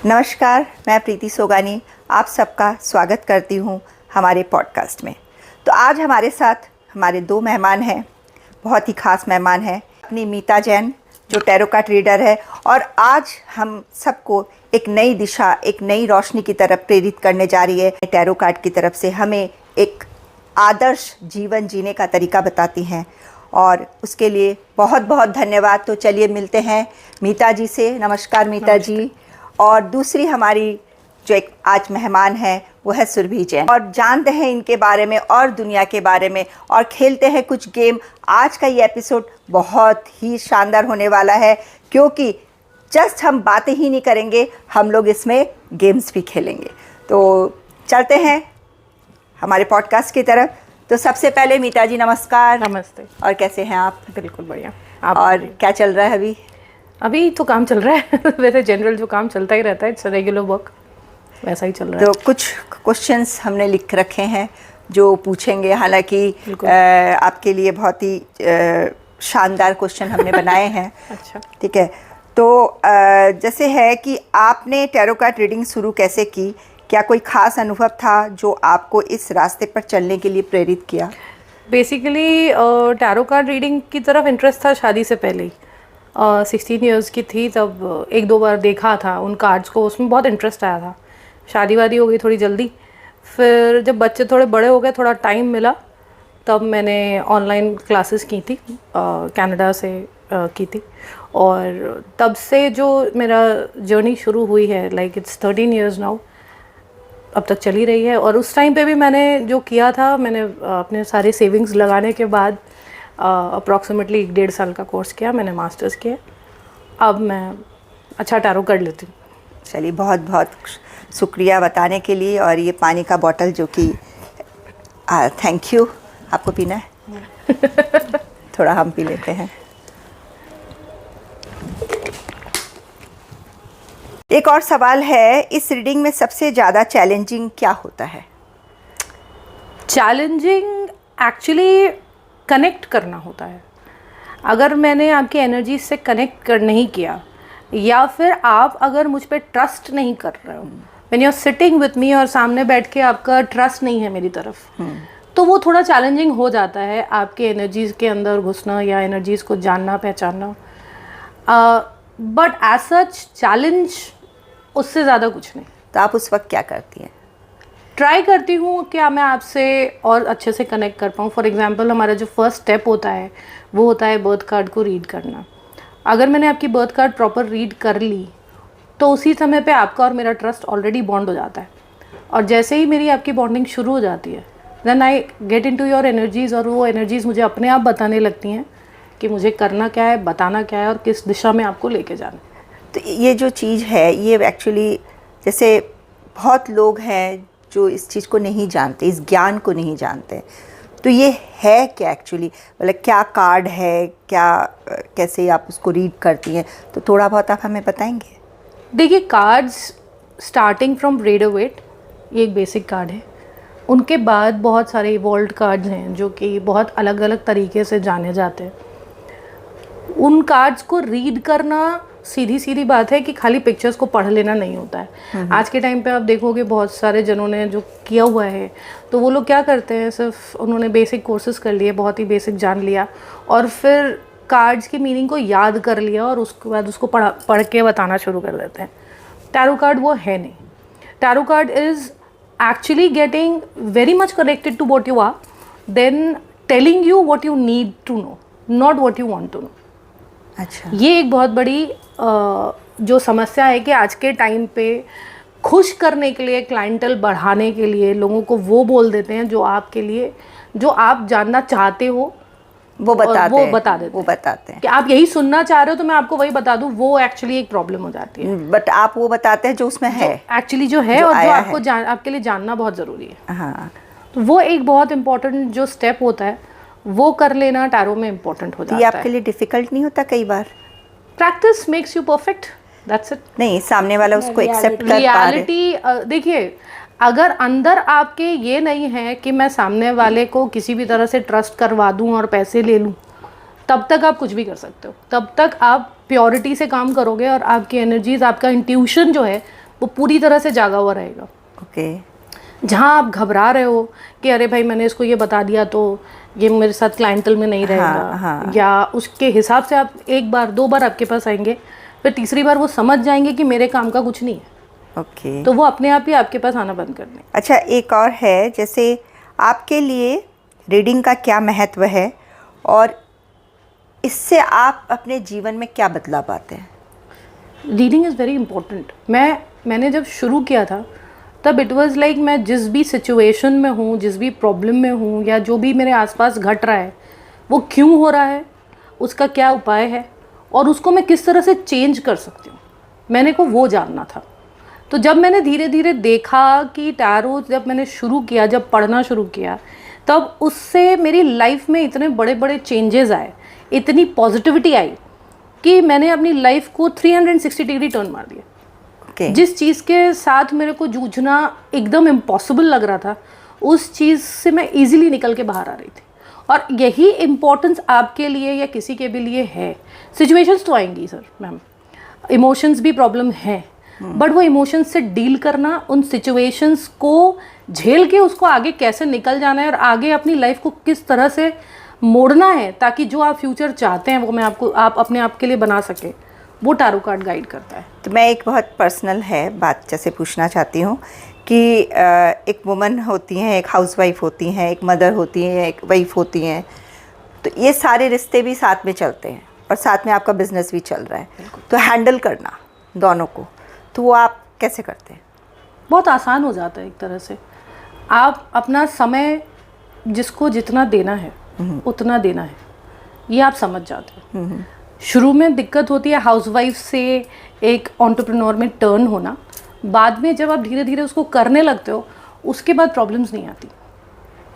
नमस्कार, मैं प्रीति सोगानी आप सबका स्वागत करती हूँ हमारे पॉडकास्ट में। तो आज हमारे साथ हमारे दो मेहमान हैं, बहुत ही ख़ास मेहमान हैं। अपनी मीता जैन जो टैरो कार्ड रीडर है और आज हम सबको एक नई दिशा, एक नई रोशनी की तरफ प्रेरित करने जा रही है। टैरो कार्ड की तरफ से हमें एक आदर्श जीवन जीने का तरीका बताती हैं और उसके लिए बहुत बहुत धन्यवाद। तो चलिए मिलते हैं मीता जी से। नमस्कार मीता जी। और दूसरी हमारी जो एक आज मेहमान है वो है सुरभि जैन, और जानते हैं इनके बारे में और दुनिया के बारे में और खेलते हैं कुछ गेम। आज का ये एपिसोड बहुत ही शानदार होने वाला है क्योंकि जस्ट हम बातें ही नहीं करेंगे, हम लोग इसमें गेम्स भी खेलेंगे। तो चलते हैं हमारे पॉडकास्ट की तरफ। तो सबसे पहले मीता जी नमस्कार। नमस्ते। और कैसे हैं आप? बिल्कुल बढ़िया। आप और क्या चल रहा है अभी तो काम चल रहा है वैसे जनरल जो काम चलता ही रहता है, इट्स रेगुलर वर्क, वैसा ही चल रहा है। तो कुछ क्वेश्चंस हमने लिख रखे हैं जो पूछेंगे, हालांकि आपके लिए बहुत ही शानदार क्वेश्चन हमने बनाए हैं। अच्छा, ठीक है। तो जैसे है कि आपने टैरो कार्ड रीडिंग शुरू कैसे की? क्या कोई ख़ास अनुभव था जो आपको इस रास्ते पर चलने के लिए प्रेरित किया? बेसिकली टैरो कार्ड रीडिंग की तरफ इंटरेस्ट था शादी से पहले ही। 16 इयर्स की थी तब एक दो बार देखा था उन कार्ड्स को, उसमें बहुत इंटरेस्ट आया था। शादी वादी हो गई थोड़ी जल्दी, फिर जब बच्चे थोड़े बड़े हो गए, थोड़ा टाइम मिला, तब मैंने ऑनलाइन क्लासेस की थी, कनाडा से की थी। और तब से जो मेरा जर्नी शुरू हुई है, लाइक इट्स 13 इयर्स नाउ, अब तक चली रही है। और उस टाइम पे भी मैंने जो किया था, मैंने अपने सारे सेविंग्स लगाने के बाद अप्रॉक्सीमेटली 1.5 साल का कोर्स किया, मैंने मास्टर्स किया। अब मैं अच्छा टैरो कर लेती हूँ। चलिए, बहुत बहुत शुक्रिया बताने के लिए। और ये पानी का बॉटल जो कि थैंक यू। आपको पीना है? थोड़ा हम पी लेते हैं। एक और सवाल है, इस रीडिंग में सबसे ज़्यादा चैलेंजिंग क्या होता है? चैलेंजिंग एक्चुअली कनेक्ट करना होता है। अगर मैंने आपकी एनर्जी से कनेक्ट नहीं किया, या फिर आप अगर मुझ पे ट्रस्ट नहीं कर रहे हो, when you are sitting with me और सामने बैठ के आपका ट्रस्ट नहीं है मेरी तरफ, तो वो थोड़ा चैलेंजिंग हो जाता है आपके एनर्जीज़ के अंदर घुसना या एनर्जीज़ को जानना पहचानना। बट एज सच चैलेंज उससे ज़्यादा कुछ नहीं। तो आप उस वक्त क्या करती हैं? ट्राई करती हूँ कि मैं आपसे और अच्छे से कनेक्ट कर पाऊँ। फॉर एग्जांपल, हमारा जो फर्स्ट स्टेप होता है वो होता है बर्थ कार्ड को रीड करना। अगर मैंने आपकी बर्थ कार्ड प्रॉपर रीड कर ली तो उसी समय पे आपका और मेरा ट्रस्ट ऑलरेडी बॉन्ड हो जाता है। और जैसे ही मेरी आपकी बॉन्डिंग शुरू हो जाती है, then I get into your energies, और वो एनर्जीज़ मुझे अपने आप बताने लगती हैं कि मुझे करना क्या है, बताना क्या है और किस दिशा में आपको लेके जाना है। तो ये जो चीज़ है, ये एक्चुअली जैसे बहुत लोग हैं जो इस चीज़ को नहीं जानते, इस ज्ञान को नहीं जानते, तो ये है क्या एक्चुअली? मतलब क्या कार्ड है, क्या कैसे आप उसको रीड करती हैं? तो थोड़ा बहुत आप हमें बताएंगे। देखिए, cards starting from Rider Waite, ये एक बेसिक कार्ड है। उनके बाद बहुत सारे इवॉल्व्ड कार्ड्स हैं जो कि बहुत अलग अलग तरीके से जाने जाते हैं। उन कार्ड्स को रीड करना सीधी सीधी बात है कि खाली पिक्चर्स को पढ़ लेना नहीं होता है। आज के टाइम पे आप देखोगे बहुत सारे जनों ने जो किया हुआ है, तो वो लोग क्या करते हैं, सिर्फ उन्होंने बेसिक कोर्सेज कर लिए, बहुत ही बेसिक जान लिया और फिर कार्ड्स की मीनिंग को याद कर लिया और उसके बाद उसको पढ़ के बताना शुरू कर देते हैं। टैरो कार्ड वो है नहीं। Tarot card is actually getting very much connected to what you are, then telling you what you need to know, not what you want to know. अच्छा, ये एक बहुत बड़ी जो समस्या है कि आज के टाइम पे खुश करने के लिए, क्लाइंटल बढ़ाने के लिए लोगों को वो बोल देते हैं जो आपके लिए, जो आप जानना चाहते हो वो बताते हैं कि आप यही सुनना चाह रहे हो तो मैं आपको वही बता दूं। वो एक्चुअली एक प्रॉब्लम हो जाती है। बट आप वो बताते हैं जो उसमें है एक्चुअली, जो है, और जो आपको आपके लिए जानना बहुत ज़रूरी है। हाँ, तो वो एक बहुत इंपॉर्टेंट जो स्टेप होता है, वो कर लेना टैरो में इम्पोर्टेंट हो जाता है। ये आपके लिए डिफिकल्ट नहीं होता कई बार? Practice makes you perfect, that's it. नहीं, सामने वाला उसको एक्सेप्ट कर पा रहे। रियलिटी देखिए, अगर अंदर आपके ये नहीं है कि मैं सामने वाले को किसी भी तरह से ट्रस्ट करवा दूं और पैसे ले लूं, तब तक आप कुछ भी कर सकते हो। तब तक आप प्योरिटी से काम करोगे और आपकी एनर्जीज, आपका इंट्यूशन जो है वो पूरी तरह से जागा हुआ रहेगा। ओके। जहाँ आप घबरा रहे हो कि अरे भाई मैंने इसको ये बता दिया तो ये मेरे साथ क्लाइंटल में नहीं रहेगा, हाँ। या उसके हिसाब से आप एक बार दो बार आपके पास आएंगे, फिर तीसरी बार वो समझ जाएंगे कि मेरे काम का कुछ नहीं है, ओके। तो वो अपने आप ही आपके पास आना बंद कर देंगे। अच्छा, एक और है, जैसे आपके लिए रीडिंग का क्या महत्व है और इससे आप अपने जीवन में क्या बदलाव पाते हैं? Reading is very important. मैंने जब शुरू किया था तब इट वाज लाइक मैं जिस भी सिचुएशन में हूँ, जिस भी प्रॉब्लम में हूँ, या जो भी मेरे आसपास घट रहा है वो क्यों हो रहा है, उसका क्या उपाय है और उसको मैं किस तरह से चेंज कर सकती हूँ, मैंने को वो जानना था। तो जब मैंने धीरे धीरे देखा कि टैरो जब मैंने शुरू किया, जब पढ़ना शुरू किया, तब उससे मेरी लाइफ में इतने बड़े बड़े चेंजेस आए, इतनी पॉजिटिविटी आई कि मैंने अपनी लाइफ को 360 डिग्री टर्न मार दिया। Okay. जिस चीज़ के साथ मेरे को जूझना एकदम इम्पॉसिबल लग रहा था, उस चीज़ से मैं इजीली निकल के बाहर आ रही थी। और यही इम्पोर्टेंस आपके लिए या किसी के भी लिए है। सिचुएशंस तो आएंगी सर मैम, इमोशंस भी प्रॉब्लम है, बट वो इमोशंस से डील करना, उन सिचुएशंस को झेल के उसको आगे कैसे निकल जाना है और आगे अपनी लाइफ को किस तरह से मोड़ना है ताकि जो आप फ्यूचर चाहते हैं वो आप अपने आप के लिए बना सके, वो टैरो कार्ड गाइड करता है। तो मैं एक बहुत पर्सनल है बात जैसे पूछना चाहती हूँ कि एक वुमन होती हैं, एक हाउसवाइफ होती हैं, एक मदर होती हैं, एक वाइफ होती हैं, तो ये सारे रिश्ते भी साथ में चलते हैं और साथ में आपका बिजनेस भी चल रहा है, तो हैंडल करना दोनों को, तो वो आप कैसे करते हैं? बहुत आसान हो जाता है एक तरह से। आप अपना समय जिसको जितना देना है उतना देना है, ये आप समझ जाते हो। शुरू में दिक्कत होती है हाउसवाइफ से एक एंटरप्रेन्योर में टर्न होना, बाद में जब आप धीरे धीरे उसको करने लगते हो उसके बाद प्रॉब्लम्स नहीं आती।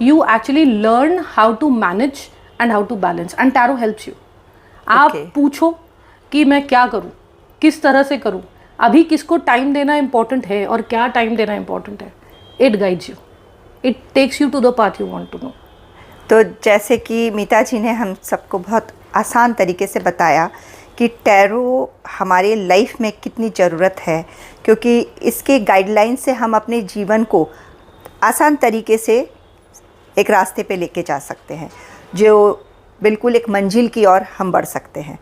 You actually learn how to manage and how to balance, and tarot helps you. आप पूछो कि मैं क्या करूँ, किस तरह से करूँ, अभी किसको टाइम देना इम्पोर्टेंट है और क्या टाइम देना इम्पोर्टेंट है। It guides you, it takes you to the path you want to know. तो जैसे कि मीता जी ने हम सबको बहुत आसान तरीके से बताया कि टैरो हमारे लाइफ में कितनी ज़रूरत है, क्योंकि इसके गाइडलाइन से हम अपने जीवन को आसान तरीके से एक रास्ते पे लेके जा सकते हैं, जो बिल्कुल एक मंजिल की ओर हम बढ़ सकते हैं।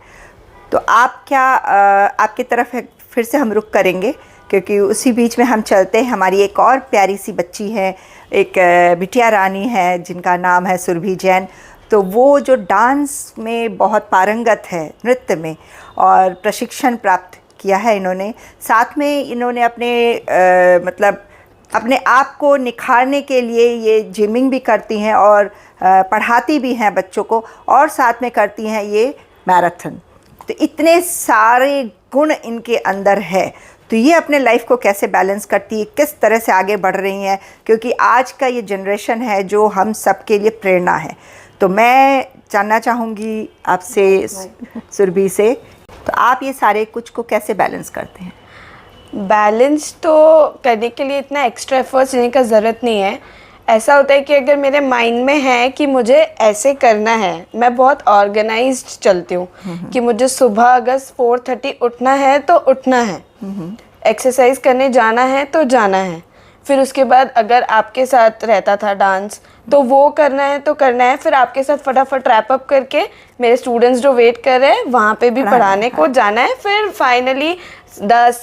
तो आप क्या आपकी तरफ फिर से हम रुख करेंगे, क्योंकि उसी बीच में हम चलते हैं। हमारी एक और प्यारी सी बच्ची है, एक बिटिया रानी है जिनका नाम है सुरभि जैन। तो वो जो डांस में बहुत पारंगत है, नृत्य में, और प्रशिक्षण प्राप्त किया है इन्होंने, साथ में इन्होंने अपने मतलब अपने आप को निखारने के लिए ये जिमिंग भी करती हैं और पढ़ाती भी हैं बच्चों को, और साथ में करती हैं ये मैराथन। तो इतने सारे गुण इनके अंदर है, तो ये अपने लाइफ को कैसे बैलेंस करती है, किस तरह से आगे बढ़ रही हैं, क्योंकि आज का ये जनरेशन है जो हम सबके लिए प्रेरणा है। तो मैं जानना चाहूँगी आपसे सुरभि से, तो आप ये सारे कुछ को कैसे बैलेंस करते हैं? बैलेंस तो करने के लिए इतना एक्स्ट्रा एफर्ट्स लेने का ज़रूरत नहीं है। ऐसा होता है कि अगर मेरे माइंड में है कि मुझे ऐसे करना है, मैं बहुत ऑर्गेनाइज्ड चलती हूँ कि मुझे सुबह अगर 4:30 उठना है तो उठना है, एक्सरसाइज करने जाना है तो जाना है। फिर उसके बाद अगर आपके साथ रहता था डांस तो वो करना है तो करना है। फिर आपके साथ फटाफट रैप अप करके मेरे स्टूडेंट्स जो वेट कर रहे हैं वहाँ पे भी पढ़ाने को जाना है। फिर फाइनली 10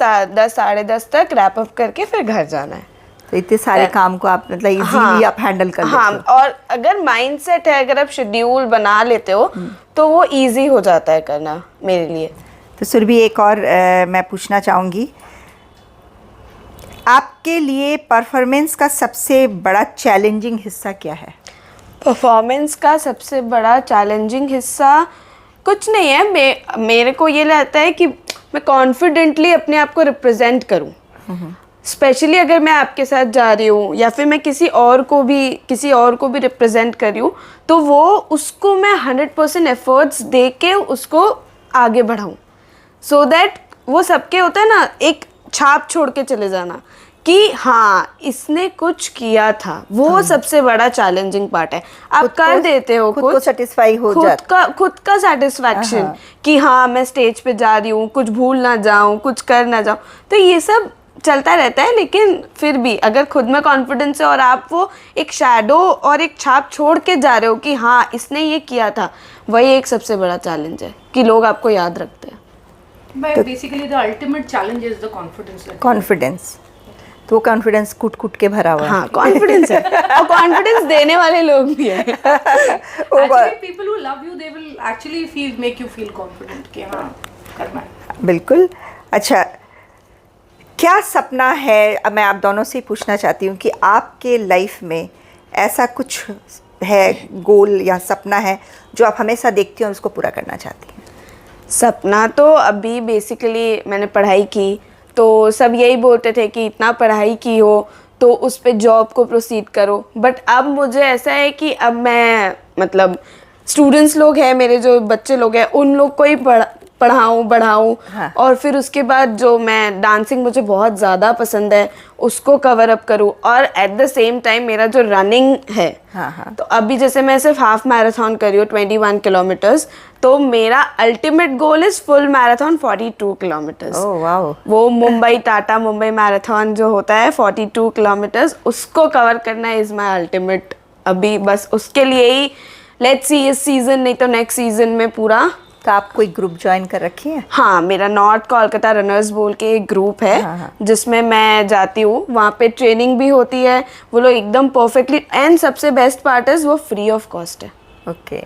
साढ़े 10 तक रैप अप करके फिर घर जाना है। तो इतने सारे काम को आप मतलब इजीली आप हैंडल कर लेते हो। हाँ, और अगर माइंडसेट है, अगर आप शेड्यूल बना लेते हो तो वो इजी हो जाता है करना मेरे लिए। तो सुरभि, एक और मैं पूछना चाहूँगी, आपके लिए परफॉर्मेंस का सबसे बड़ा चैलेंजिंग हिस्सा क्या है? परफॉर्मेंस का सबसे बड़ा चैलेंजिंग हिस्सा कुछ नहीं है। मेरे को ये लगता है कि मैं कॉन्फिडेंटली अपने आप को रिप्रेजेंट करूं। स्पेशली अगर मैं आपके साथ जा रही हूँ या फिर मैं किसी और को भी रिप्रेजेंट कर रही हूँ, तो वो उसको मैं 100% एफर्ट्स दे के उसको आगे बढ़ाऊँ, सो दैट वो सबके होता है ना, एक छाप छोड़ के चले जाना कि हाँ इसने कुछ किया था। वो सबसे बड़ा चैलेंजिंग पार्ट है। आप कर देते हो, खुद को सेटिस्फाई हो जाता, खुद का सेटिस्फैक्शन कि हाँ मैं स्टेज पे जा रही हूँ, कुछ भूल ना जाऊँ, कुछ कर ना जाऊँ। तो ये सब चलता रहता है, लेकिन फिर भी अगर खुद में कॉन्फिडेंस है और आप वो एक शैडो और एक छाप छोड़ के जा रहे हो कि हाँ इसने ये किया था, वही एक सबसे बड़ा चैलेंज है कि लोग आपको याद रखते हैं। Basically the ultimate challenge is the confidence. Confidence, तो वो कॉन्फिडेंस कूट कूट के भरा हुआ है। हाँ, कॉन्फिडेंस है और कॉन्फिडेंस देने वाले लोग भी हैं। Actually, people who love you, they will actually make you feel confident कि हाँ करना है। बिल्कुल। अच्छा, क्या सपना है, अब मैं आप दोनों से ही पूछना चाहती हूँ कि आपके लाइफ में ऐसा कुछ है, गोल या सपना है जो आप हमेशा देखती हो और उसको पूरा करना चाहती हैं? सपना तो अभी बेसिकली मैंने पढ़ाई की, तो सब यही बोलते थे कि इतना पढ़ाई की हो तो उस पे जॉब को प्रोसीड करो, बट अब मुझे ऐसा है कि अब मैं मतलब स्टूडेंट्स लोग हैं, मेरे जो बच्चे लोग हैं, उन लोग को ही पढ़ाऊँ बढ़ाऊँ। हाँ। और फिर उसके बाद जो मैं डांसिंग मुझे बहुत ज़्यादा पसंद है उसको कवर अप करूँ, और एट द सेम टाइम मेरा जो रनिंग है, हाँ हाँ, तो अभी जैसे मैं सिर्फ हाफ मैराथन कर रही हूँ 21 किलोमीटर्स, तो मेरा ultimate goal is full marathon 42 kilometres. Oh wow. वो मुंबई टाटा मुंबई मैराथन जो होता है 42 किलोमीटर्स, उसको कवर करना इज माई अल्टीमेट। अभी बस उसके लिए ही लेट्स सी, इस सीजन नहीं तो नेक्स्ट सीजन में पूरा। तो आप कोई ग्रुप ज्वाइन कर रखी है? हाँ, मेरा नॉर्थ कोलकाता रनर्स बोल के एक ग्रुप है। हाँ। जिसमें मैं जाती हूँ, वहाँ पे ट्रेनिंग भी होती है, वो लोग एकदम परफेक्टली, एंड सबसे बेस्ट पार्ट इज वो फ्री ऑफ कॉस्ट है। ओके।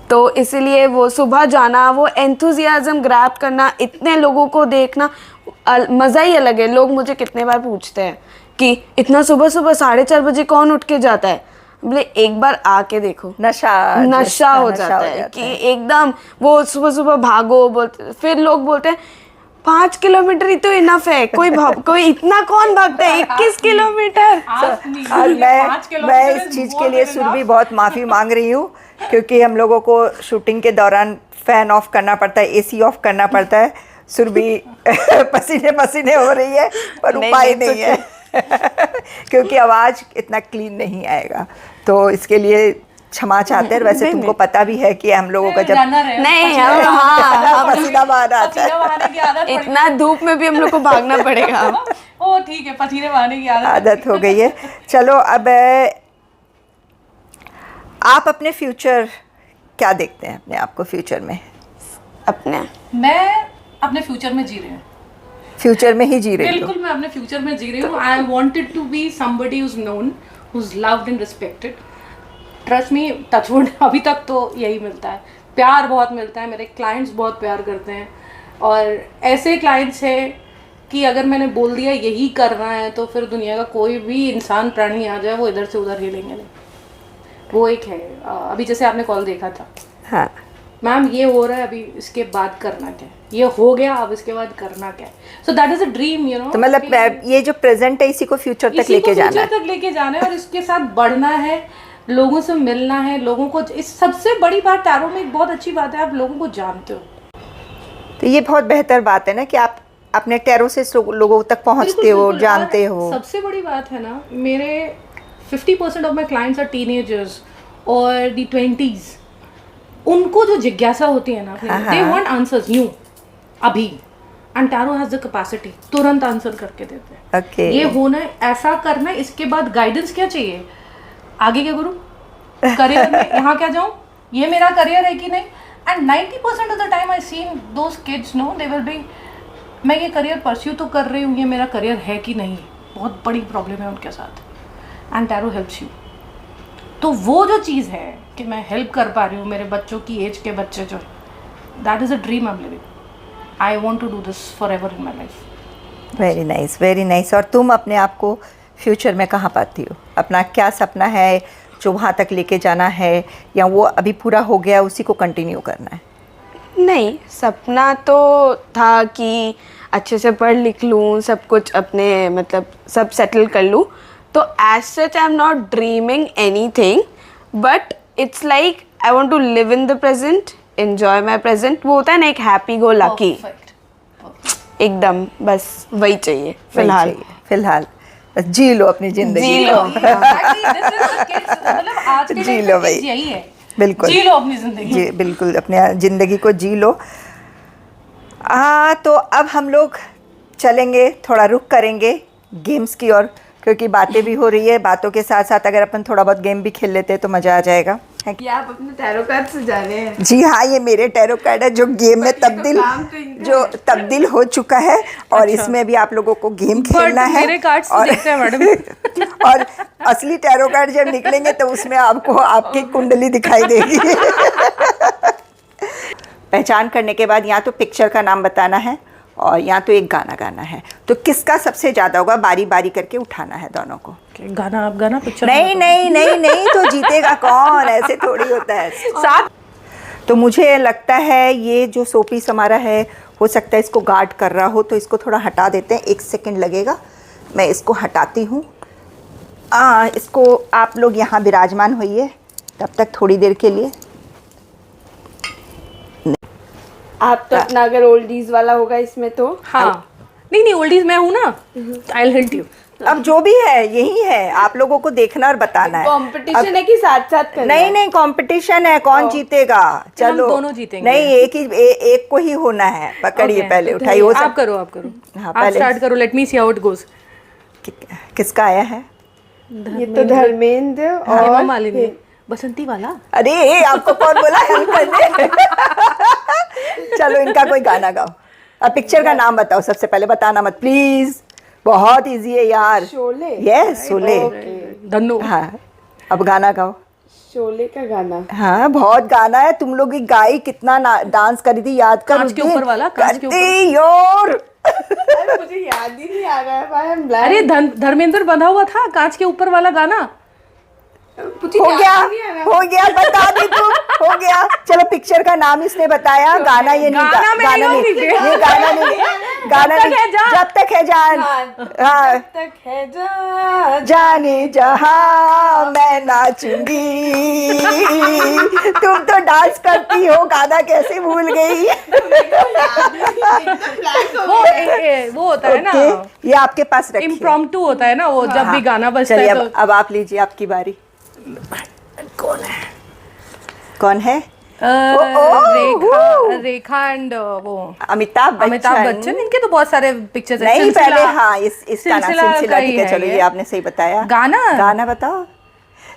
तो इसीलिए वो सुबह जाना, वो एंथुजियाज्म ग्रैब करना, इतने लोगों को देखना, मज़ा ही अलग है। लोग मुझे कितने बार पूछते हैं कि इतना सुबह सुबह 4:30 बजे कौन उठ के जाता है? बोले एक बार आके देखो, नशा हो जाता है कि एकदम वो सुबह सुबह भागो बोलते। फिर लोग बोलते हैं 5 किलोमीटर ही तो इनफ है, कोई इतना कौन भागता है 21 किलोमीटर। और मैं इस चीज़ के लिए सुरभि बहुत माफ़ी मांग रही हूँ, क्योंकि हम लोगों को शूटिंग के दौरान फ़ैन ऑफ करना पड़ता है, एसी ऑफ करना पड़ता है। सुरभि पसीने पसीने हो रही है, पर उपाय नहीं है क्योंकि आवाज़ इतना क्लीन नहीं आएगा, तो इसके लिए क्षमा चाहते हैं। वैसे तुमको पता भी है कि हम लोगों का जब नहीं, पसीना बाहर आता है, इतना धूप में भी हम लोग को भागना पड़ेगा। ओ ठीक है, पसीने बहाने की आदत हो गई है। चलो, अब आप अपने फ्यूचर क्या देखते हैं, अपने आप को फ्यूचर में? मैं अपने फ्यूचर में जी रही हूँ, फ्यूचर में ही जी रही हूँ। बिल्कुल, मैं अपने फ्यूचर में जी रही हूँ। I wanted to be somebody who's known, who's loved and respected. Trust me, touchwood, अभी तक तो यही मिलता है, प्यार बहुत मिलता है। मेरे क्लाइंट्स बहुत प्यार करते हैं, और ऐसे क्लाइंट्स हैं कि अगर मैंने बोल दिया यही करना है तो फिर दुनिया का कोई भी इंसान प्राणी आ जाए वो इधर से उधर हिलेंगे नहीं। वो एक है। अभी जैसे आपने कॉल देखा था, हाँ मैम ये हो रहा है, अभी इसके बाद करना क्या है, ये हो गया, अब इसके बाद करना क्या है। So that is a dream, you know. तो मतलब ये जो प्रेजेंट है इसी को फ्यूचर तक लेके जाना है, फ्यूचर तक लेके जाना है, और इसके साथ बढ़ना है, लोगों से मिलना है, लोगों को। इस सबसे बड़ी बात टैरो में एक बहुत अच्छी बात है, आप लोगों को जानते हो। तो ये बहुत बेहतर बात है ना कि आप अपने टैरो से लोगों तक पहुंचते हो, जानते हो। सबसे बड़ी बात है ना, मेरे 50% of my clients are teenagers और दी 20s। उनको जो जिज्ञासा होती है ना, दे वांट आंसर्स न्यू अभी, and tarot has the capacity तुरंत आंसर करके देते हैं। Okay. ये होना है, ऐसा करना है, इसके बाद गाइडेंस क्या चाहिए, आगे क्या करूँ, करियर में यहाँ क्या जाऊँ, ये मेरा करियर है कि नहीं। And 90% of the time I seen those kids no, they will be, मैं ये करियर परस्यू तो कर रही हूँ, ये मेरा करियर है कि नहीं। बहुत बड़ी प्रॉब्लम है उनके साथ, एंड टैरो हेल्प्स यू। तो वो जो चीज़ है कि मैं हेल्प कर पा रही हूँ मेरे बच्चों की एज के बच्चे जो, that is a dream I am living. I want to do this forever in my life. Very nice, very nice. और तुम अपने आप को फ्यूचर में कहाँ पाती हो? अपना क्या सपना है जो वहाँ तक लेके जाना है, या वो अभी पूरा हो गया उसी को कंटिन्यू करना है? नहीं, सपना तो था कि अच्छे से पढ़ लिख लूँ, सब कुछ अपने मतलब सब सेटल कर लूँ। तो as such I am not dreaming anything, but it's like I want to live in the present, enjoy my present. वो होता है ना एक हैप्पी गो लकी, एकदम बस वही चाहिए फिलहाल। फिलहाल जी लो अपनी जिंदगी, जी लो। जी लो भाई, यही है, बिल्कुल जी लो अपनी जिंदगी। जी बिल्कुल, अपने ज़िंदगी को जी लो। हाँ, तो अब हम लोग चलेंगे, थोड़ा रुक करेंगे गेम्स की ओर, क्योंकि बातें भी हो रही है, बातों के साथ साथ अगर अपन थोड़ा बहुत गेम भी खेल लेते हैं तो मज़ा आ जाएगा, है कि? ये आप अपने टैरो कार्ड से जा रहे हैं? जी हाँ, ये मेरे टैरो कार्ड है जो गेम में तब्दील हो चुका है, और अच्छा। इसमें भी आप लोगों को गेम खेलना है। मेरे कार्ड्स तो देखते हैं मैडम। और असली टैरो कार्ड जब निकलेंगे तो उसमें आपको आपकी कुंडली दिखाई देगी। पहचान करने के बाद यहाँ तो पिक्चर का नाम बताना है और यहाँ तो एक गाना गाना है, तो किसका सबसे ज़्यादा होगा बारी बारी करके उठाना है दोनों को। गाना आप गाना, पिक्चर नहीं नहीं नहीं नहीं, तो जीतेगा कौन, ऐसे थोड़ी होता है। साथ। तो मुझे लगता है ये जो सोपीस हमारा है, हो सकता है इसको गार्ड कर रहा हो, तो इसको थोड़ा हटा देते हैं, 1 सेकंड लगेगा, मैं इसको हटाती हूँ। इसको आप लोग यहाँ विराजमान होइए तब तक थोड़ी देर के लिए। आप तो अपना अगर ओल्डीज वाला होगा इसमें तो। हाँ, नहीं ओल्डीज मैं हूँ ना, आई विल हिंट यू। अब जो भी है यही है, आप लोगों को देखना और बताना है। कंपटीशन है कि साथ साथ करना है? नहीं कंपटीशन है, कौन जीतेगा। चलो हम दोनों जीतेंगे। नहीं, एक को ही होना है। पकड़िए, Okay. पहले उठाइए। हो आप करो हाँ, आप पहले स्टार्ट करो, let me see how it goes. किसका आया है? ये तो धर्मेंद्र हेमा और मालिनी, बसंती वाला। अरे आपको कौन बोला हेल्प करने? चलो इनका कोई गाना गाओ। अब पिक्चर का नाम बताओ, सबसे पहले बताना मत प्लीज, बहुत इजी है यार। शोले। यस, शोले। धन्नो। हाँ, अब गाना गाओ। शोले का गाना। हाँ, बहुत गाना है। तुम लोग गाई कितना डांस करी थी, याद कर। कांच के ऊपर वाला, कांच के ऊपर। करती योर। अरे मुझे याद ही नहीं आ रहा है भाई, I'm blank। अरे धर्मेंद्र बंधा हुआ था, कांच के ऊपर वाला गाना। मुझे हो याद गया, ही नहीं आ रहा। हो गया, बता दी तुम। हो गया। चलो पिक्चर का नाम इसने बताया, गाना ये नहीं। गाना में नहीं होगी। ये गाना नहीं, गाना जब तक नहीं। है जान। जब तक है जान। हाँ, जब तक है जान। जाने जहां मैं नाचूंगी। तुम तो डांस करती हो, गाना कैसे भूल गई? वो होता है ना, ओके, ये आपके पास रखिए। इम्प्रॉम्प्टू होता है ना वो, जब भी गाना बजता चलिए, है तो। अब आप लीजिए, आपकी बारी। कौन है? रेखा एंड वो अमिताभ बच्चन। इनके तो बहुत सारे पिक्चर्स हैं। नहीं, पहले हाँ इसका नाम सिलसिला सिलसिला। का ही ठीक है, है चलो ये। ये आपने सही बताया। गाना बताओ।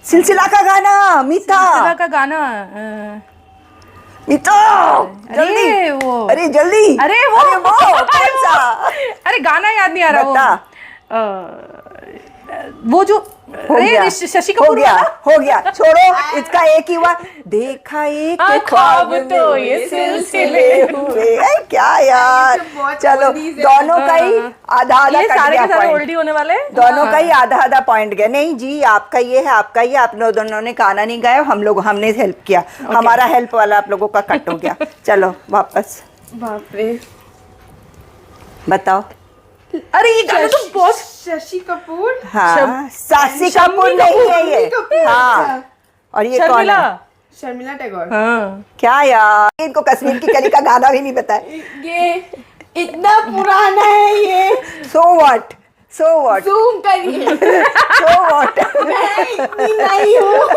सिलसिला का गाना, मीता। सिलसिला का गाना। मीता, जल्दी। अरे वो, अरे जल्दी। अरे वो कौन सा? अरे गाना याद नहीं आ रहा। बता। वो जो, हो अरे गया, शशि हो कपूर गया, वाला। हो गया, छोड़ो। इसका एक ही हुआ, देखा एक ख्वाब ख्वाब तो में ये सिलसिले हुए। ऐ, क्या यार। चलो, दोनों का ही आधा आधा ये कट सारे गया के सारे point। ओल्डी होने वाले हैं। दोनों का ही आधा आधा पॉइंट गया। नहीं जी, आपका ये है, आपका ये। आप लोग दोनों ने गाना नहीं गाया, हमने हेल्प किया। हमारा हेल्प वाला आप लोगों का कट हो गया। चलो वापस बाप रे। बताओ। अरे ये गाना तो बहुत। शशि कपूर। हाँ, सासी कपूर नहीं है ये। हाँ, और ये कौन शर्मिला। है? शर्मिला टैगोर। हाँ, क्या यार, इनको कश्मीर की कली का गाना भी नहीं पता है। ये इतना पुराना है ये। So what, so what, zoom करिए। So what. मैं इतनी नहीं हूँ।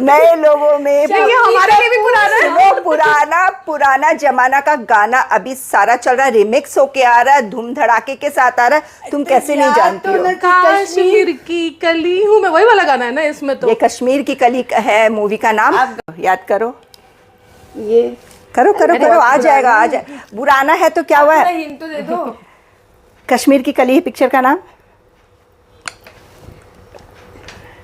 नए लोगों में ये हमारे लिए भी पुराना है। वो पुराना जमाना का गाना अभी सारा चल रहा है, रिमिक्स होके आ रहा है, धूम धड़ाके के साथ आ रहा है। तुम कैसे नहीं जानती हो? कश्मीर की कली हूँ मैं, वही वाला गाना है ना इसमें तो। ये कश्मीर की कली है मूवी का नाम। याद करो, ये करो करो करो, आ जाएगा, आ जाए। पुराना है तो क्या हुआ है? हिंट तो दे दो। कश्मीर की कली है पिक्चर का नाम।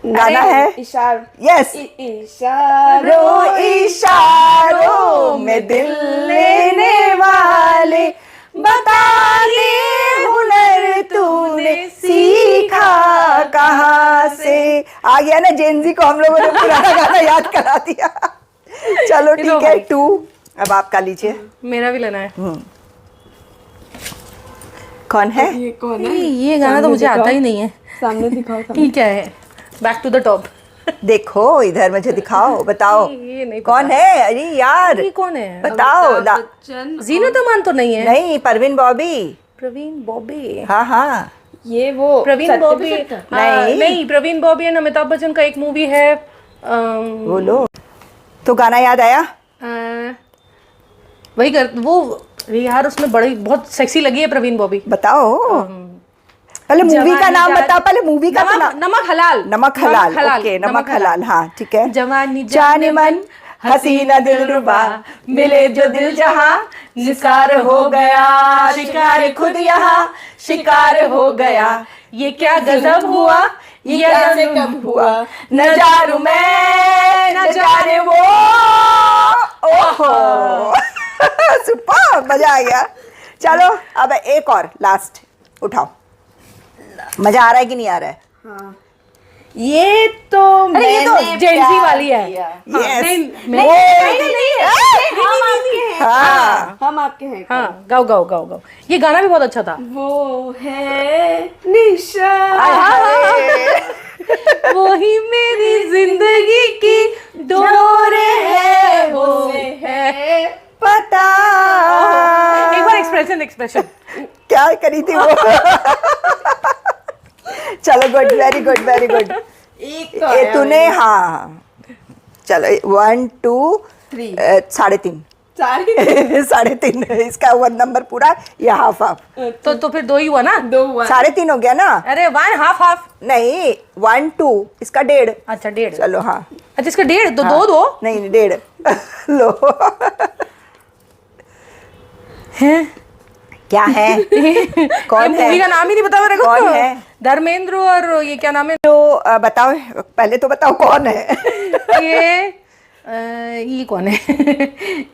गाना है इशार। यस। इशारों इशारों में दिल लेने वाले, बता दे हुनर तूने सीखा कहाँ से। आ गया ना, जेनजी को हम लोगों ने पुराना गाना याद करा दिया। चलो ठीक है, 2। अब आपका लीजिए। मेरा भी लेना है। कौन है? ये कौन है? ये गाना तो मुझे आता ही नहीं है। सामने दिखाओ। ठीक है, बैक टू द टॉप। देखो इधर, मुझे दिखाओ, बताओ ये नहीं कौन है। अरे यार, ये कौन है? बताओ। जीनत अमान तो नहीं है? नहीं, परवीन बॉबी। प्रवीण बॉबी। हाँ हाँ, ये वो प्रवीण बॉबी नहीं। नहीं, प्रवीण बॉबी एंड अमिताभ बच्चन का एक मूवी है। बोलो तो। गाना याद आया? वही कर वो अरे यार उसमें बड़ी बहुत सेक्सी लगी है प्रवीण बॉबी। बताओ, पहले मूवी का नाम बताओ, पहले मूवी का नाम। नमक हलाल। नमक हलाल, ओके, नमक हलाल, हाँ ठीक है। जवानी जाने मन हसीना दिलरुबा, मिले जो दिल जहां, निसार हो गया, शिकार खुद यहाँ, शिकार हो गया, ये क्या गजब हुआ, ये कैसे कब हुआ, न जानू मैं न जाने वो। ओहो सुपर, मजा आ गया। चलो अब एक और लास्ट उठाओ। मजा आ रहा है कि नहीं आ रहा है? हाँ। ये तो अरे ये तो मैंने जेंजी प्यार वाली है। किया। Yes. नहीं हम आपके हैं। हाँ। हम आपके हैं। हाँ गाओ गाओ गाओ गाओ, ये गाना भी बहुत अच्छा था। वो है निशा, वो ही मेरी जिंदगी की डोर है, वो है पता। एक बार एक्सप्रेशन क्या करी थी वो? चलो good, very good, very good. एक तो ये आया तूने, हाँ चलो 1 2 3 3.5 सारे 3.5, इसका 1 नंबर पूरा, या हाफ हाफ। तो फिर 2 ही हुआ ना। 2 हुआ। 3.5 हो गया ना? अरे 1 हाफ हाफ। नहीं 1 2, इसका 1.5। अच्छा 1.5। चलो हाँ, अच्छा इसका 1.5 तो हाँ। 2 नहीं 1.5 लो। हैं? क्या है? कौन ये मूवी का है? नाम ही नहीं पता मेरे को। कौन है? धर्मेंद्र और ये क्या नाम है? तो बताओ, पहले तो बताओ कौन है? ये कौन है?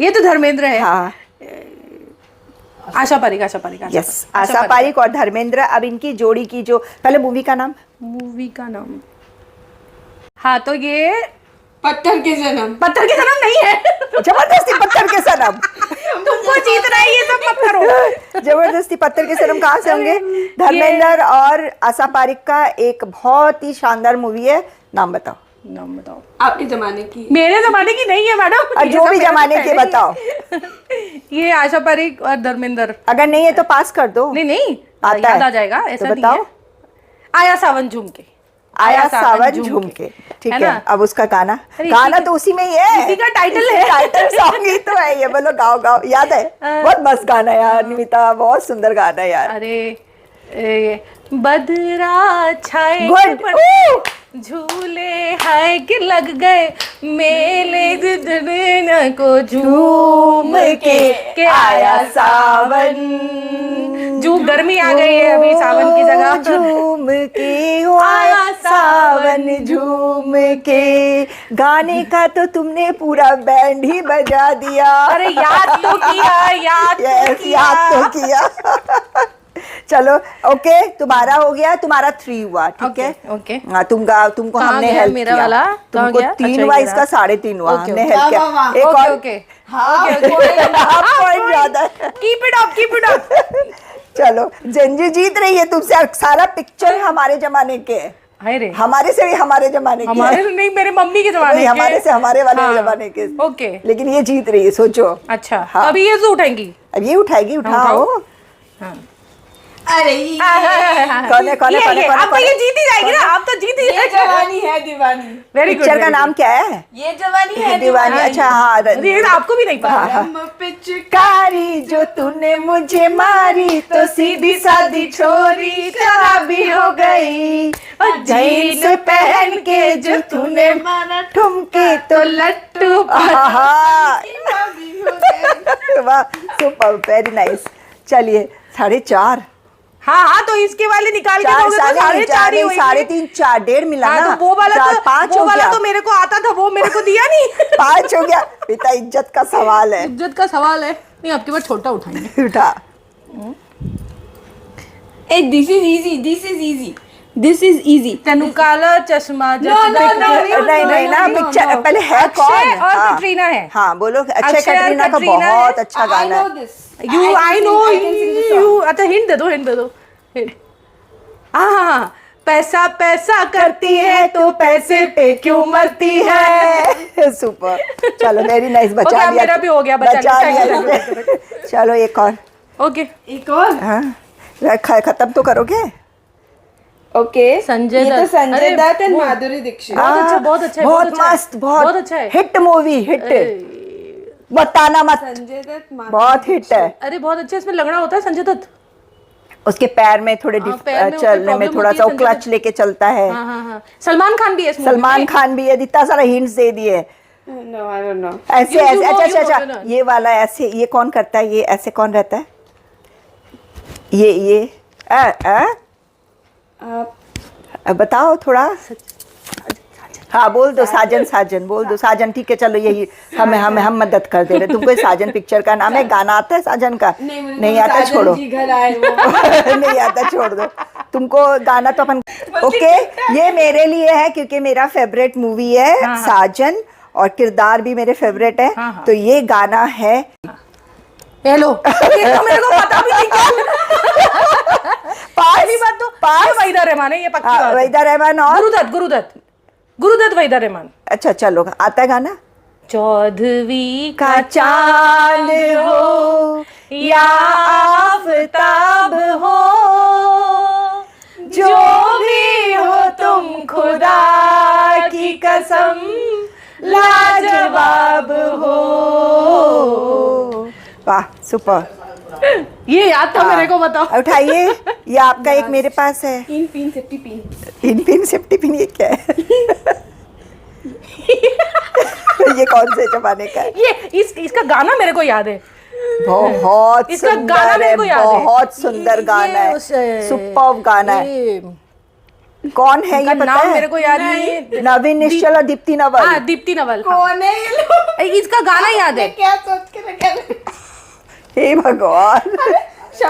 ये तो धर्मेंद्र है। हाँ आशा पारिक। यस, आशा पारिक और धर्मेंद्र। अब इनकी जोड़ी की जो, पहले मूवी का नाम। मूवी का नाम, हाँ तो ये पत्थर के जन्म। पत्थर के सनम नहीं है। जबरदस्ती पत्थर के सनम। तुमको जीत रहा है ये सब, मत करो। जबरदस्ती पत्थर के सनम कहाँ से होंगे? धर्मेंद्र और आशा पारिक का एक बहुत ही शानदार मूवी है, नाम बताओ। नाम बताओ। आपके जमाने की। मेरे जमाने की नहीं है मैडम। और जो भी जमाने के बताओ। ये आशा पारिक और धर्मेंद्र। अगर नहीं है तो पास कर दो। नहीं आता याद है। आ जाएगा, ऐसा तो नहीं बताओ। है। आया सावन झुमके। आया सावन झुमके, ठीक है है। ना? अब उसका गाना, अरे गाना इसी तो उसी में ही है, इसी का टाइटल है। टाइटल सॉन्ग ही तो है ये। बोलो गाओ गाओ, याद है? बहुत मस्त गाना है यार निमिता, बहुत सुंदर गाना है यार। अरे बदरा छाए गुड। झूले हाय के लग गए मेले दिन को झूम के आया सावन। जो गर्मी आ गई है अभी सावन की जगह। झूम के आया सावन झूम के। गाने का तो तुमने पूरा बैंड ही बजा दिया। अरे याद तो किया, याद तो Yes, किया। याद तो किया। चलो ओके, तुम्हारा हो गया, तुम्हारा 3 हुआ, ठीक है। ओके। हाँ तुमको कहाँ हमने गया हेल्प मेरा किया। वाला? कहाँ तुमको गया? 3 अच्छा, हुआ, ये इसका 3.5 हुआ, ओके, हमने ओके। हेल्प किया। वाह, एक ओके और ओके। हाफ पॉइंट ज्यादा है। Keep it up. चलो जंजी जीत रही है तुमसे, सारा पिक्चर हमारे जमाने के है। हाय रे, हमारे से भी हमारे जमाने के हमारे है। नहीं, मेरे मम्मी के जमाने नहीं, के। हमारे से हमारे वाले हाँ, जमाने के। ओके। लेकिन ये जीत रही है, सोचो। अच्छा हाँ। अभी ये जो उठाएंगी। अब ये उठाएगी, उठाओ। हाँ। अरे कौन है कौन है कौन है आप तो ये जीत ही जाएगी ना, आप तो जीत ही ये जाएगी। जवानी है दीवानी। Very good. पिक्चर का नाम क्या है? ये जवानी है दीवानी। अच्छा हाँ, ये आपको भी नहीं पता। कारी जो तूने मुझे मारी तो सीधी सादी छोरी शराबी हो गई। और जीन्स पहन के जो तूने मारा ठुमके तो लट्टू। वाह, सुपर, वेरी नाइस। चलिए 4.5। हाँ तो इसके वाले निकाल के दोगे तो 4.5 ही होगी। 3.5 4 1.5 मिला हाँ, ना। तो वो वाला 4 5 वो हो वाला गया। तो मेरे को आता था, वो मेरे को दिया नहीं। 5 हो गया। पिता इज्जत का सवाल है। इज्जत का सवाल है। नहीं आपके बार छोटा उठाएंगे। उठा। This is easy. तेनू काला चश्मा नहीं ना, पिक्चर पहले है कौन? अक्षय और हाँ। कटरीना है। हाँ बोलो, अक्षय अक्षय और कटरीना का कटरीना है। बहुत अच्छा गाना है। I know you. अच्छा हिंट दे दो। Hint। हाँ पैसा पैसा करती है तो पैसे पे क्यों मरती है। सुपर, चलो वेरी नाइस, बचा Okay, लिया। मेरा भी हो गया, बचा लिया। चलो एक और। ओके। एक और। हाँ खत्म तो करोगे। ओके संजय ये तो दत्त। संजय अरे, दत्त एंड वो- माधुरी दीक्षित। बहुत अच्छा, बहुत अच्छा है, बहुत बहुत अच्छा है। मस्त, बहुत अच्छा है। Hit movie, hit. बताना मत, संजय दत्त बहुत हिट है। अरे बहुत अच्छा इसमें लंगड़ा होता है संजय दत्त। उसके पैर में थोड़े पैर में उसके चलने में problem थोड़ा होती सा है, वो क्लच लेके चलता है। हाँ हाँ हाँ, सलमान खान भी है इस movie सलमान में। खान भी है, इतना सारा हिंट्स दे दिए। No I don't know. ऐसे You ऐसे know, अच्छा you अच्छा know, अच्छा, you know. ये वाला ऐसे, ये कौन करता है, ये ऐसे कौन रहता है, ये बताओ थोड़ा। हाँ बोल दो, साजन साजन बोल दो, साजन ठीक है चलो, यही हम मदद कर दे रहे। तुमको ये साजन पिक्चर का नाम है, गाना आता है साजन का? नहीं आता, छोड़ो। घर आए वो। नहीं आता, छोड़ दो। तुमको गाना तो अपन ओके, ये मेरे लिए है क्योंकि मेरा फेवरेट मूवी है साजन, और किरदार भी मेरे फेवरेट है। तो ये गाना है। हेलो, ये तो मेरे को पता भी नहीं क्या। पहली बात तो ये वहीदा रहमान है, ये पक्की बात है। वहीदा रहमान और गुरुदत्त वहीदा रहमान। अच्छा चलो, आता है गाना। चौदहवीं का चांद हो या आफताब हो, जो भी हो तुम खुदा की कसम लाजवाब हो। वाह सुपर, ये याद था मेरे को, बताओ। उठाइए, ये आपका एक मेरे पास है। Pin pin safety pin. Pin pin safety pin, ये क्या है? ये कौन से जमाने का है? ये इसका गाना मेरे को याद है। बहुत इसका गाना सुंदर मेरे है, को याद है। बहुत सुंदर गाना है, सुपर्ब गाना है। कौन है ये पता नाम है? मेरे को याद नहीं है। नवीन निश्चल और दीप्ति नवल। हाँ, दीप्ति नवल। कौन है ये लोग? इसका गाना याद है। क्या सोच के रखे? हे भगवान,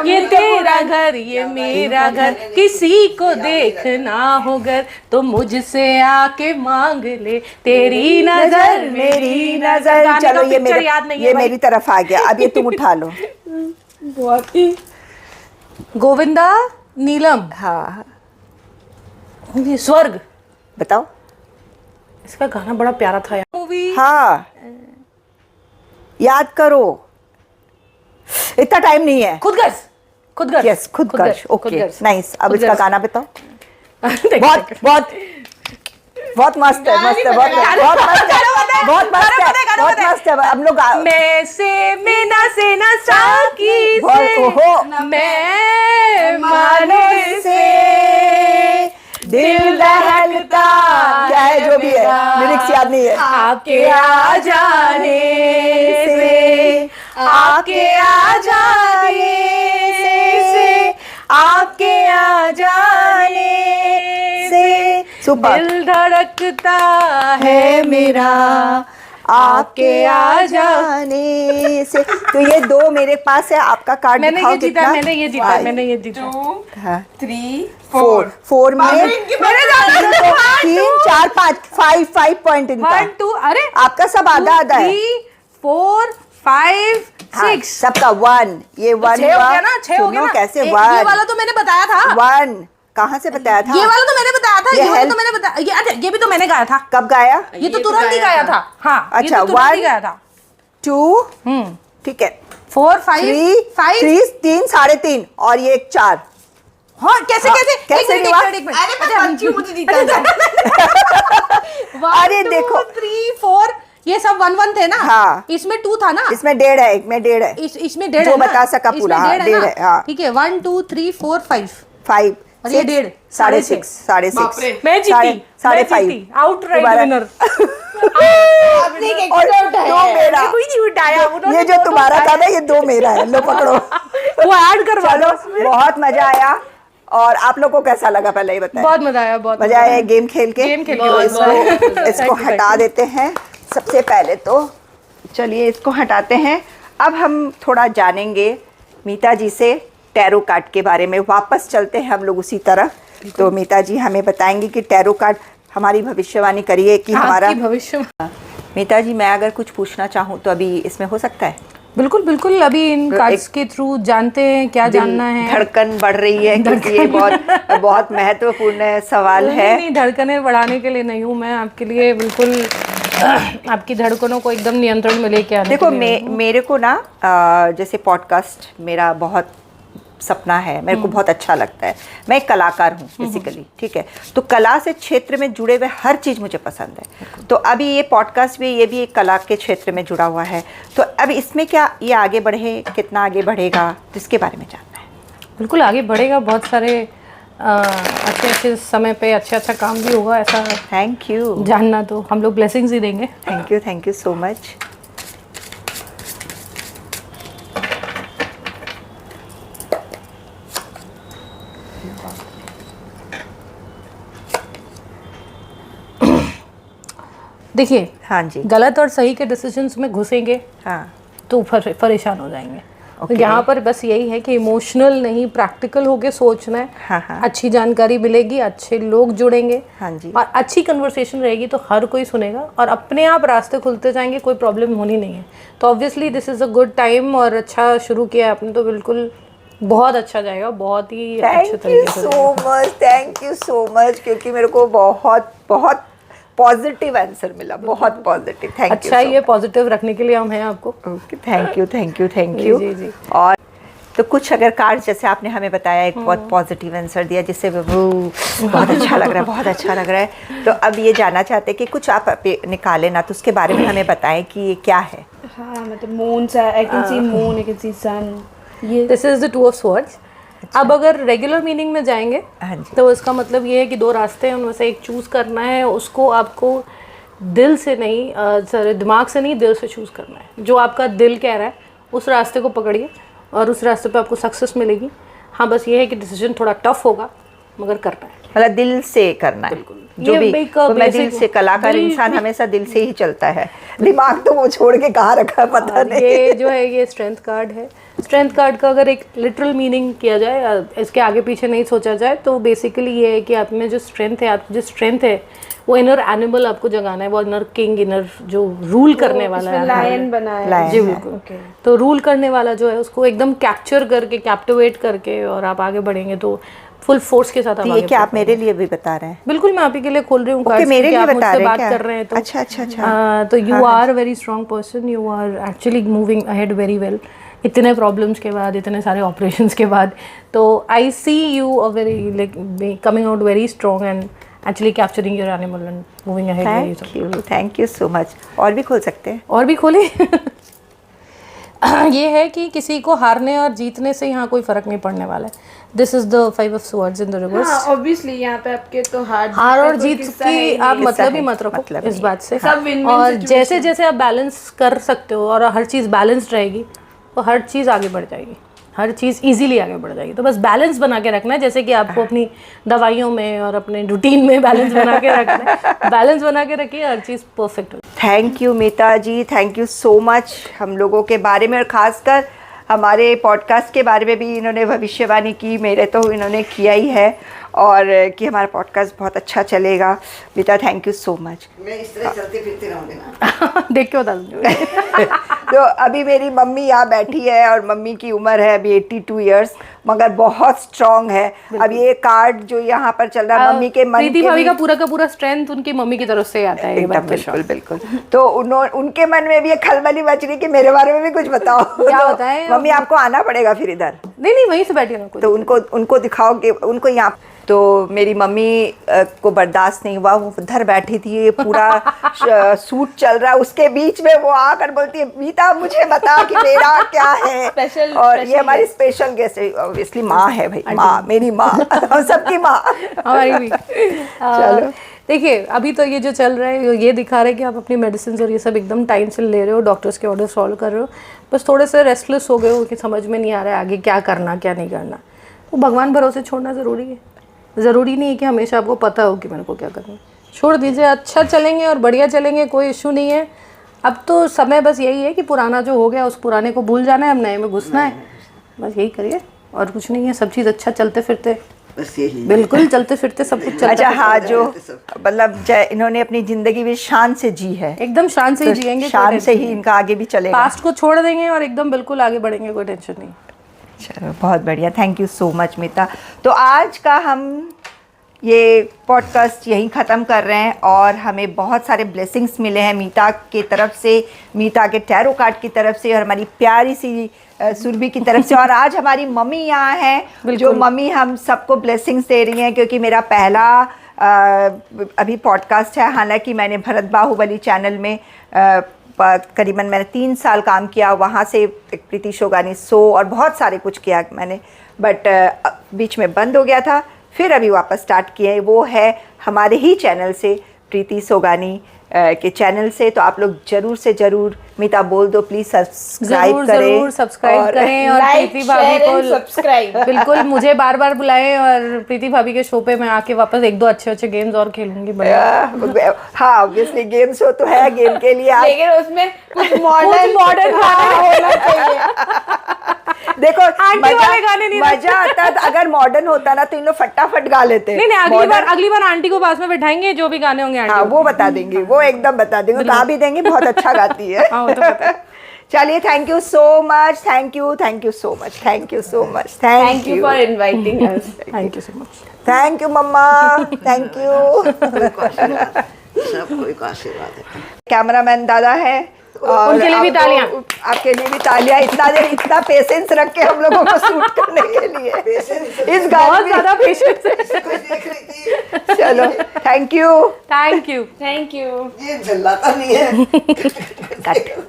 ये तेरा घर ये मेरा घर, किसी को देखना हो घर तो मुझसे आके मांग ले तेरी नजर मेरी नजर। गाने का चलो ये picture याद नहीं है ये भाई। मेरी तरफ आ गया, अब ये तुम उठा लो। बहुत ही गोविंदा नीलम, हाँ ये स्वर्ग। बताओ। इसका गाना बड़ा प्यारा था यार। मूवी हाँ याद करो, इतना टाइम नहीं है। खुदगर्ज। यस, खुदगर्ज। ओके नाइस, अब इसका गाना बताओ। देख, बहुत बहुत बहुत मस्त है, मस्त है, बहुत बहुत मस्त है, बहुत मस्त है, बहुत मस्त है। हम लोग मैं से मेना से ना साकी से ओहो, मैं माने से दिल दहलता, क्या है जो भी है, लिरिक्स याद नहीं है। आपके आ जाने से, आपके आ जाने से, आपके आ जाने से सुपर दिल धड़कता है मेरा, आपके आ जाने से। तो ये दो मेरे पास है, आपका कार्ड मैंने दिखाओ ये जीता, कितना? मैंने ये जीता, मैंने ये जीता। 2 हाँ 3 4 4 में मेरे 3 4 5 5 पॉइंट इनका। 1 2, अरे आपका सब आधा आधा है। 3 4 5 हाँ, 6 सबका 1, ये 1 6 हो गया ना, 6 हो गया ना। कैसे ये 1 वाला तो मैंने बताया था। 1 कहाँ से बताया था? ये वाला तो मैंने बताया था, ये ये वाला help- तो मैंने बताया, ये अच्छा, ये भी तो मैंने गाया था। कब गाया? ये तो तुरंत ही गाया था। हाँ, ये अच्छा, तो तुरंत ही 1 गाया था। 2 ठीक है, 4 5 5 3 3.5 और ये 4। हाँ, कैसे हाँ, कैसे कैसे एक मिनट, हुआ? एक मिनट। अरे मैं बच्ची मुझे जीता अरे देखो। 3 4 ये सब 1 1 थे ना। हाँ। इसमें 2 था ना। इसमें 1.5 है, एक में 1.5 है। इसमें 1.5 जो है ना? बता सका इसमें पूरा, हाँ, 1.5 है 1.5 ना? है, हाँ। ठीक है, 1 2 3 4 5 5 और ये 1.5 साढ़े 6 साढ़े बाप 6 रे। मैं जीती, साढ़े मैं जीती, 5 outright तुम्हारा- winner। आपने एक और एक्स्ट्रा 2 उठाया मेरा। कोई नहीं उठाया, उन्होंने ये जो दो तुम्हारा उठाए। था ना, ये 2 मेरा है। लो पकड़ो। वो ऐड करवा चलो, लो। बहुत मजा आया। और आप लोगों को कैसा लगा पहले ये बताएं। बहुत मजा आया, बहुत मजा आया गेम खेल के। गेम खेल के तो बहुत इसको मजा इसको आया। हटा देते हैं सबसे पहले तो। चलिए इसको हटाते हैं। अब हम थोड़ा जानेंगे मीता जी से टैरो कार्ड के बारे में। वापस चलते हैं हम लोग उसी तरफ। तो मीता जी हमें बताएंगी कि टैरो कार्ड हमारी भविष्यवाणी करिए कि हमारा। आपकी भविष्य में। मीता जी, मैं अगर कुछ पूछना चाहूँ तो अभी इसमें हो सकता है? बिल्कुल बिल्कुल, अभी इन कार्ड्स के थ्रू जानते हैं क्या जानना है। धड़कन बढ़ रही है क्योंकि ये बहुत बहुत महत्वपूर्ण सवाल है। नहीं, धड़कनें बढ़ाने के लिए नहीं हूँ मैं, आपके लिए बिल्कुल आपकी धड़कनों को एकदम नियंत्रण में लेके आने देखो के लिए हूँ। मेरे को ना जैसे पॉडकास्ट मेरा बहुत सपना है, मेरे को बहुत अच्छा लगता है। मैं एक कलाकार हूँ बेसिकली, ठीक है, तो कला से क्षेत्र में जुड़े हुए हर चीज़ मुझे पसंद है। तो अभी ये पॉडकास्ट भी, ये भी एक कला के क्षेत्र में जुड़ा हुआ है। तो अब इसमें क्या ये आगे बढ़े, कितना आगे बढ़ेगा, तो इसके बारे में जानना है। बिल्कुल आगे बढ़ेगा, बहुत सारे अच्छे अच्छे समय पे अच्छा काम भी होगा, ऐसा थैंक यू, जानना तो हम लोग ब्लेसिंग्स ही देंगे। Thank you so much. देखिए, हाँ जी, गलत और सही के डिसीजंस में घुसेंगे हाँ तो परेशान हो जाएंगे। तो Okay. यहाँ पर बस यही है कि इमोशनल नहीं, प्रैक्टिकल होके सोचना है। हाँ। अच्छी जानकारी मिलेगी, अच्छे लोग जुड़ेंगे, हाँ जी। और अच्छी कन्वर्सेशन रहेगी तो हर कोई सुनेगा और अपने आप रास्ते खुलते जाएंगे, कोई प्रॉब्लम होनी नहीं है। तो obviously this is a good time, और अच्छा शुरू किया आपने तो बिल्कुल बहुत अच्छा जाएगा, बहुत ही अच्छे तरीके से। थैंक यू सो मच, क्योंकि मेरे को बहुत बहुत पॉजिटिव आंसर मिला, बहुत पॉजिटिव। Thank you. अच्छा, ये पॉजिटिव रखने के लिए हम हैं आपको। Okay, thank you. जी। और तो कुछ अगर कार्ड, जैसे आपने हमें बताया, एक बहुत पॉजिटिव आंसर दिया जिससे वो बहुत अच्छा लग रहा है, बहुत अच्छा लग रहा है। तो अब ये जानना चाहते हैं कि कुछ आप निकालें ना, तो उसके बारे में हमें बताएं कि ये क्या है। हाँ, मतलब मून सा, I can see moon, I can see sun. ये this is the two of swords. अब अगर रेगुलर मीनिंग में जाएंगे हाँ जी। तो इसका मतलब ये है कि दो रास्ते हैं, उनमें से एक चूज़ करना है। उसको आपको दिल से नहीं, सॉरी, दिमाग से नहीं, दिल से चूज़ करना है। जो आपका दिल कह रहा है उस रास्ते को पकड़िए और उस रास्ते पे आपको सक्सेस मिलेगी। हाँ, बस ये है कि डिसीजन थोड़ा टफ होगा, मगर करना है। मतलब दिल से करना है जो ये भी, एक तो मैं दिल basic- से, कलाकार इंसान हमेशा दिल से ही चलता है, दिमाग तो वो छोड़ के कहाँ रखा है पता नहीं। ये जो है ये स्ट्रेंथ कार्ड है। स्ट्रेंथ कार्ड का अगर एक लिटरल मीनिंग किया जाए, इसके आगे पीछे नहीं सोचा जाए, तो बेसिकली ये है कि आप में जो स्ट्रेंथ है, आपकी जो स्ट्रेंथ है, वो इनर एनिमल आपको जगाना है, वो इनर किंग, इनर जो रूल करने वाला है। लायन बना है। लायन जी है। बिल्कुल। तो रूल करने वाला जो है उसको एकदम कैप्चर करके, कैप्टिवेट करके और आप आगे बढ़ेंगे तो फुल फोर्स के साथ आप तो ये आगे क्या आप बढ़ेंगे। मेरे लिए भी बता रहे हैं? बिल्कुल, मैं आप ही के लिए खोल रही हूँ ओके, cards, मेरे क्योंकि लिए आप बता मुझसे रहे हैं बात क्या? कर रहे हैं तो अच्छा। तो you are very strong person, you are actually moving ahead very well. इतने प्रॉब्लम्स के बाद, इतने सारे ऑपरेशंस के बाद, तो I see you a very like coming out very strong and actually capturing your animal and moving ahead very. Thank you so much. और भी खोल सकते हैं? और भी खोले। ये है कि किसी को हारने और जीतने से यहाँ कोई फर्क नहीं पड़ने वाला है। This is the 5 of swords in the reverse. हाँ, ऑब्वियसली यहाँ पे आपके तो हार और जीत की आप मतलब ही मत रखो मतलब इस नहीं। बात से। सब win-win और situation। जैसे जैसे आप बैलेंस कर सकते हो और हर चीज़ बैलेंस्ड रहेगी तो हर चीज़ आगे बढ़ जाएगी, हर चीज़ इजीली आगे बढ़ जाएगी। तो बस बैलेंस बना के रखना है, जैसे कि आपको अपनी दवाइयों में और अपने रूटीन में बैलेंस बना के रखना है। बैलेंस बना के रखिए, हर चीज़ परफेक्ट हो। Thank you Meeta ji, thank you so much. हम लोगों के बारे में और ख़ासकर हमारे पॉडकास्ट के बारे में भी इन्होंने भविष्यवाणी की, मेरे तो इन्होंने किया ही है, और कि हमारा पॉडकास्ट बहुत अच्छा चलेगा। मीता, थैंक यू सो मच। मैं इस तरह चलती फिरती रहूँगी ना। देख के बता दूँगी। तो अभी मेरी मम्मी यहाँ बैठी है और मम्मी की उम्र है अभी 82 इयर्स, मगर बहुत स्ट्रांग है। अब ये कार्ड जो यहाँ पर चल रहा है, मम्मी के मन प्रीति के भाभी भी- का पूरा स्ट्रेंथ उनकी मम्मी की तरफ से आता है। ये एकदम बात तो sure। बिल्कुल। तो उनके मन में भी ये खलबली मच रही कि मेरे बारे में भी कुछ बताओ। क्या तो बताएं? मम्मी, आपको आना पड़ेगा फिर इधर, नहीं, वहीं से बैठिए ना। तो उनको दिखाओ कि उनको यहाँ। तो मेरी मम्मी को बर्दाश्त नहीं हुआ, वो उधर बैठी थी, ये पूरा सूट चल रहा है, उसके बीच में वो आकर बोलती है, मीता मुझे बता कि मेरा क्या है। और ये हमारी स्पेशल गेस्ट है, ऑब्वियसली माँ है भाई, माँ, मेरी माँ, हम सबकी माँ। हमारी भी। चलो। देखिए, अभी तो ये जो चल रहा है ये दिखा रहा है कि आप अपनी मेडिसिन और ये सब एकदम टाइम से ले रहे हो, डॉक्टर्स के ऑर्डर फॉलो कर रहे हो, बस थोड़े से रेस्टलेस हो गए हो कि समझ में नहीं आ रहा है आगे क्या करना क्या नहीं करना। तो भगवान भरोसे छोड़ना ज़रूरी है। ज़रूरी नहीं है कि हमेशा आपको पता हो कि मेरे को क्या करना है। छोड़ दीजिए, अच्छा चलेंगे और बढ़िया चलेंगे, कोई इशू नहीं है। अब तो समय बस यही है कि पुराना जो हो गया उस पुराने को भूल जाना है, अब नए में घुसना है, बस यही करिए और कुछ नहीं है। सब चीज़ अच्छा चलते फिरते, बस यही। बिल्कुल चलते फिरते सब कुछ चलता अच्छा, फिरता हाँ, जाएगा। जो मतलब इन्होंने अपनी जिंदगी भी शान से जी है, एकदम शान से ही तो जिएंगे, शान से ही इनका आगे भी चलेगा। पास्ट को छोड़ देंगे और एकदम बिल्कुल आगे बढ़ेंगे, कोई टेंशन नहीं। चलो, बहुत बढ़िया, थैंक यू सो मच मीता। तो आज का हम ये पॉडकास्ट यहीं ख़त्म कर रहे हैं और हमें बहुत सारे ब्लेसिंग्स मिले हैं मीता की तरफ से, मीता के टैरो कार्ड की तरफ से और हमारी प्यारी सी सुरभि की तरफ से। और आज हमारी मम्मी यहाँ हैं, जो मम्मी हम सबको ब्लेसिंग्स दे रही हैं, क्योंकि मेरा पहला अभी पॉडकास्ट है। हालांकि मैंने भरत बाहुबली चैनल में करीबन मैंने 3 साल काम किया, वहाँ से प्रीति सोगानी शो और बहुत सारे कुछ किया मैंने, बट बीच में बंद हो गया था, फिर अभी वापस स्टार्ट किए। वो है हमारे ही चैनल से, प्रीति सोगानी के चैनल से। तो आप लोग जरूर से ज़रूर, मीता बोल दो प्लीज़, सब्सक्राइब करें, जरूर सब्सक्राइब करें और लाइक, प्रीति भाभी शेयर को एंड सब्सक्राइब। बिल्कुल मुझे बार बार बुलाएं और प्रीति भाभी के शो पे मैं आके वापस 1-2 अच्छे गेम्स और खेलूंगी। बढ़िया। हाँ ऑब्वियसली गेम शो तो है, गेम के लिए आप लेकिन उसमें कुछ मॉडर्न होना चाहिए। देखो आंटी वाले गाने नहीं मजा आता है। अगर मॉडर्न होता ना तो इन लोग फटाफट गा लेते। नहीं अगली बार आंटी को पास में बैठाएंगे, जो भी गाने होंगे हाँ आंटी वो बता देंगे, वो एकदम बता देंगे, गा भी देंगे, बहुत अच्छा गाती है। हाँ, वो तो पता है। चलिए, thank you so much, thank you so much, thank you so much, thank you for inviting us. Thank you so much. Thank you mamma, thank you. सबको एक आशीर्वाद है। कैमरामैन दादा है और उनके लिए भी आपको- तालियां। आपके लिए भी तालियां। इतना देर इतना पेशेंस रख के हम लोगों को शूट करने के लिए, इस गाने बहुत में। ज्यादा पेशेंस है। कोई देख रही थी, चलो, thank you. Thank you. Thank you. ये झल्लाता नहीं है। कट।